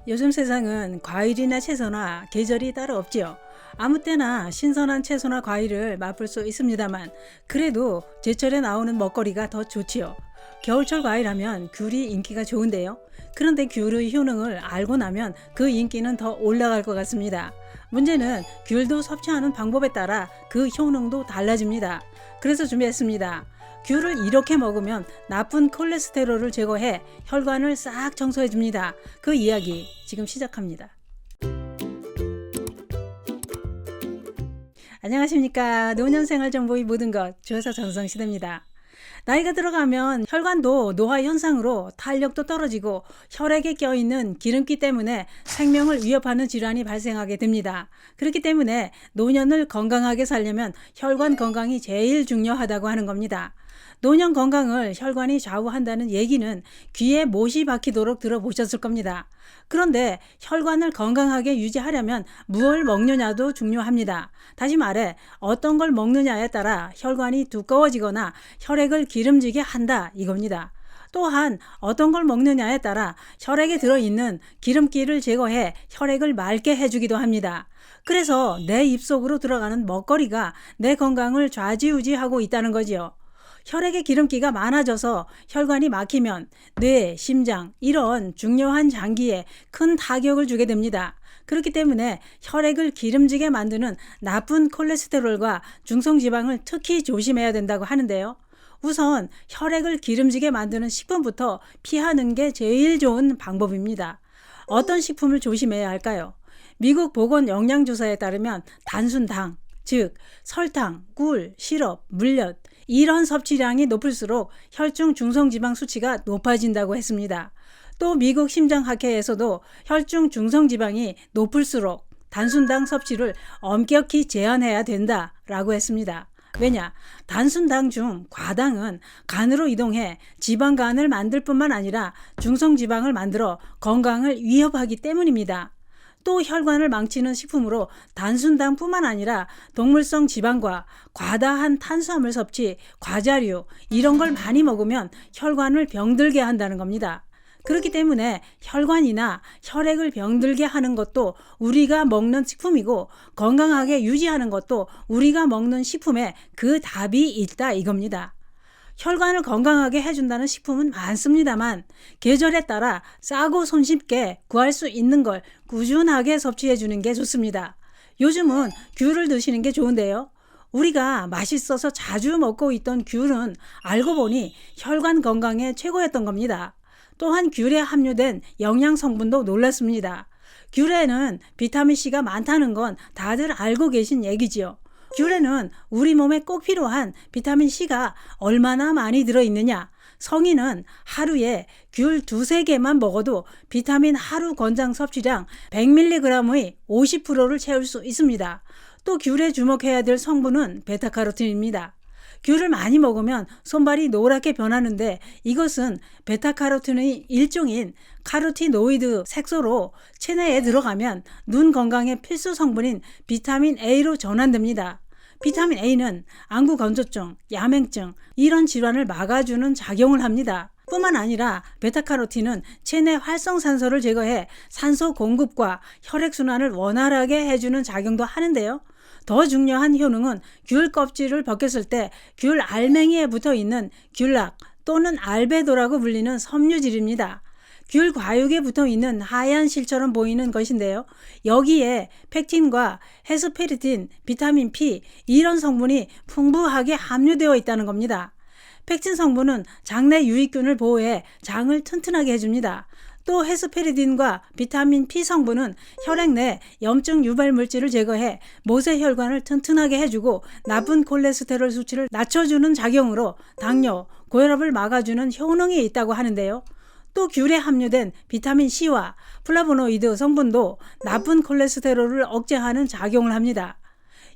요즘 세상은 과일이나 채소나 계절이 따로 없지요. 아무 때나 신선한 채소나 과일을 맛볼 수 있습니다만 그래도 제철에 나오는 먹거리가 더 좋지요. 겨울철 과일하면 귤이 인기가 좋은데요. 그런데 귤의 효능을 알고 나면 그 인기는 더 올라갈 것 같습니다. 문제는 귤도 섭취하는 방법에 따라 그 효능도 달라집니다. 그래서 준비했습니다. 귤을 이렇게 먹으면 나쁜 콜레스테롤을 제거해 혈관을 싹 청소해 줍니다. 그 이야기 지금 시작합니다. 안녕하십니까. 노년생활정보의 모든 것 주여사 전성시대입니다. 나이가 들어가면 혈관도 노화 현상으로 탄력도 떨어지고 혈액에 껴있는 기름기 때문에 생명을 위협하는 질환이 발생하게 됩니다. 그렇기 때문에 노년을 건강하게 살려면 혈관 건강이 제일 중요하다고 하는 겁니다. 노년 건강을 혈관이 좌우한다는 얘기는 귀에 못이 박히도록 들어보셨을 겁니다. 그런데 혈관을 건강하게 유지하려면 무엇을 먹느냐도 중요합니다. 다시 말해 어떤 걸 먹느냐에 따라 혈관이 두꺼워지거나 혈액을 기름지게 한다 이겁니다. 또한 어떤 걸 먹느냐에 따라 혈액에 들어있는 기름기를 제거해 혈액을 맑게 해주기도 합니다. 그래서 내 입속으로 들어가는 먹거리가 내 건강을 좌지우지하고 있다는 거지요. 혈액의 기름기가 많아져서 혈관이 막히면 뇌, 심장 이런 중요한 장기에 큰 타격을 주게 됩니다. 그렇기 때문에 혈액을 기름지게 만드는 나쁜 콜레스테롤과 중성지방을 특히 조심해야 된다고 하는데요. 우선 혈액을 기름지게 만드는 식품부터 피하는 게 제일 좋은 방법입니다. 어떤 식품을 조심해야 할까요? 미국 보건영양조사에 따르면 단순당, 즉 설탕, 꿀, 시럽, 물엿 이런 섭취량이 높을수록 혈중 중성지방 수치가 높아진다고 했습니다. 또 미국 심장학회에서도 혈중 중성지방이 높을수록 단순당 섭취를 엄격히 제한해야 된다라고 했습니다. 왜냐? 단순당 중 과당은 간으로 이동해 지방간을 만들 뿐만 아니라 중성지방을 만들어 건강을 위협하기 때문입니다. 또 혈관을 망치는 식품으로 단순당뿐만 아니라 동물성 지방과 과다한 탄수화물 섭취, 과자류 이런 걸 많이 먹으면 혈관을 병들게 한다는 겁니다. 그렇기 때문에 혈관이나 혈액을 병들게 하는 것도 우리가 먹는 식품이고 건강하게 유지하는 것도 우리가 먹는 식품에 그 답이 있다 이겁니다. 혈관을 건강하게 해준다는 식품은 많습니다만 계절에 따라 싸고 손쉽게 구할 수 있는 걸 꾸준하게 섭취해 주는 게 좋습니다. 요즘은 귤을 드시는 게 좋은데요. 우리가 맛있어서 자주 먹고 있던 귤은 알고 보니 혈관 건강에 최고였던 겁니다. 또한 귤에 함유된 영양 성분도 놀랐습니다. 귤에는 비타민C가 많다는 건 다들 알고 계신 얘기지요. 귤에는 우리 몸에 꼭 필요한 비타민C가 얼마나 많이 들어있느냐? 성인은 하루에 귤 2-3개만 먹어도 비타민 하루 권장 섭취량 100mg의 50%를 채울 수 있습니다. 또 귤에 주목해야 될 성분은 베타카로틴입니다. 귤을 많이 먹으면 손발이 노랗게 변하는데 이것은 베타카로틴의 일종인 카로티노이드 색소로 체내에 들어가면 눈 건강에 필수 성분인 비타민 A로 전환됩니다. 비타민 A는 안구 건조증, 야맹증 이런 질환을 막아주는 작용을 합니다. 뿐만 아니라 베타카로틴은 체내 활성산소를 제거해 산소 공급과 혈액순환을 원활하게 해주는 작용도 하는데요. 더 중요한 효능은 귤 껍질을 벗겼을 때 귤 알맹이에 붙어있는 귤락 또는 알베도라고 불리는 섬유질입니다. 귤 과육에 붙어있는 하얀 실처럼 보이는 것인데요. 여기에 펙틴과 헤스페리틴, 비타민 P 이런 성분이 풍부하게 함유되어 있다는 겁니다. 펙틴 성분은 장내 유익균을 보호해 장을 튼튼하게 해줍니다. 또 헤스페리딘과 비타민 P 성분은 혈액 내 염증 유발 물질을 제거해 모세혈관을 튼튼하게 해주고 나쁜 콜레스테롤 수치를 낮춰주는 작용으로 당뇨, 고혈압을 막아주는 효능이 있다고 하는데요. 또 귤에 함유된 비타민 C와 플라보노이드 성분도 나쁜 콜레스테롤을 억제하는 작용을 합니다.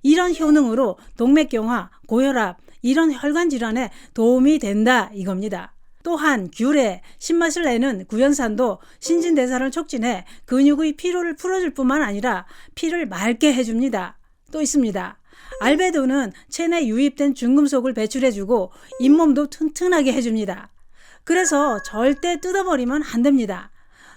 이런 효능으로 동맥경화, 고혈압 이런 혈관 질환에 도움이 된다 이겁니다. 또한 귤에 신맛을 내는 구연산도 신진대사를 촉진해 근육의 피로를 풀어줄 뿐만 아니라 피를 맑게 해줍니다. 또 있습니다. 알베도는 체내 유입된 중금속을 배출해주고 잇몸도 튼튼하게 해줍니다. 그래서 절대 뜯어버리면 안 됩니다.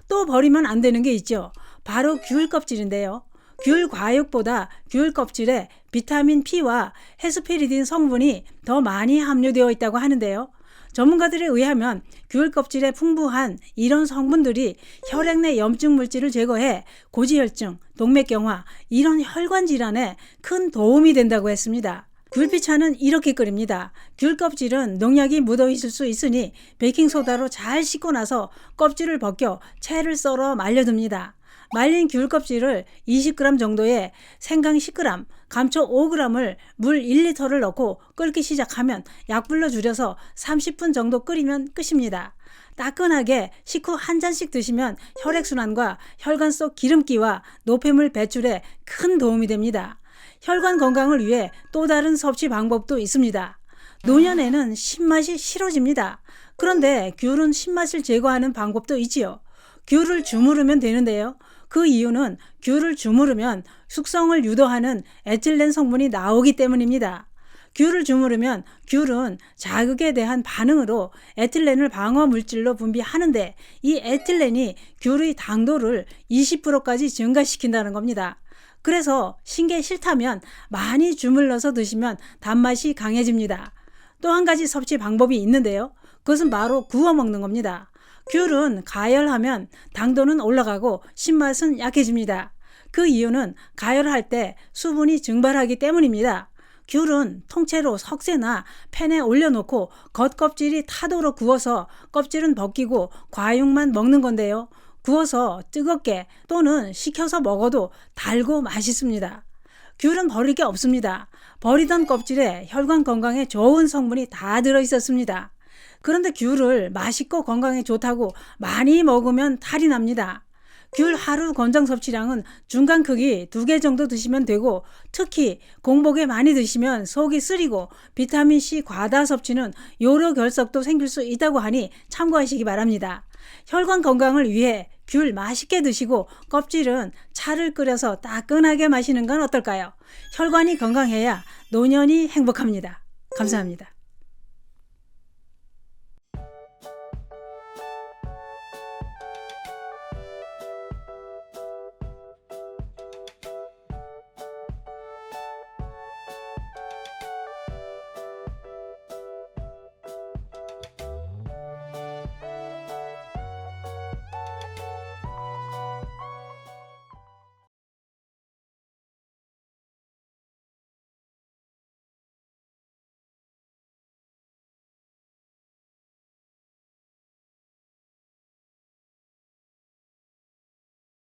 또 버리면 안 되는 게 있죠. 바로 귤 껍질인데요. 귤 과육보다 귤 껍질에 비타민 P와 헤스페리딘 성분이 더 많이 함유되어 있다고 하는데요. 전문가들에 의하면 귤 껍질에 풍부한 이런 성분들이 혈액 내 염증 물질을 제거해 고지혈증, 동맥경화 이런 혈관 질환에 큰 도움이 된다고 했습니다. 귤피차는 이렇게 끓입니다. 귤 껍질은 농약이 묻어 있을 수 있으니 베이킹소다로 잘 씻고 나서 껍질을 벗겨 채를 썰어 말려둡니다. 말린 귤 껍질을 20g 정도에 생강 10g, 감초 5g을 물 1리터를 넣고 끓기 시작하면 약불로 줄여서 30분 정도 끓이면 끝입니다. 따끈하게 식후 한 잔씩 드시면 혈액순환과 혈관 속 기름기와 노폐물 배출에 큰 도움이 됩니다. 혈관 건강을 위해 또 다른 섭취 방법도 있습니다. 노년에는 신맛이 싫어집니다. 그런데 귤은 신맛을 제거하는 방법도 있지요. 귤을 주무르면 되는데요. 그 이유는 귤을 주무르면 숙성을 유도하는 에틸렌 성분이 나오기 때문입니다. 귤을 주무르면 귤은 자극에 대한 반응으로 에틸렌을 방어 물질로 분비하는데 이 에틸렌이 귤의 당도를 20%까지 증가시킨다는 겁니다. 그래서 신게 싫다면 많이 주물러서 드시면 단맛이 강해집니다. 또 한 가지 섭취 방법이 있는데요. 그것은 바로 구워 먹는 겁니다. 귤은 가열하면 당도는 올라가고 신맛은 약해집니다. 그 이유는 가열할 때 수분이 증발하기 때문입니다. 귤은 통째로 석쇠나 팬에 올려놓고 겉껍질이 타도록 구워서 껍질은 벗기고 과육만 먹는 건데요. 구워서 뜨겁게 또는 식혀서 먹어도 달고 맛있습니다. 귤은 버릴 게 없습니다. 버리던 껍질에 혈관 건강에 좋은 성분이 다 들어있었습니다. 그런데 귤을 맛있고 건강에 좋다고 많이 먹으면 탈이 납니다. 귤 하루 권장 섭취량은 중간 크기 2개 정도 드시면 되고 특히 공복에 많이 드시면 속이 쓰리고 비타민C 과다 섭취는 요로 결석도 생길 수 있다고 하니 참고하시기 바랍니다. 혈관 건강을 위해 귤 맛있게 드시고 껍질은 차를 끓여서 따끈하게 마시는 건 어떨까요? 혈관이 건강해야 노년이 행복합니다. 감사합니다.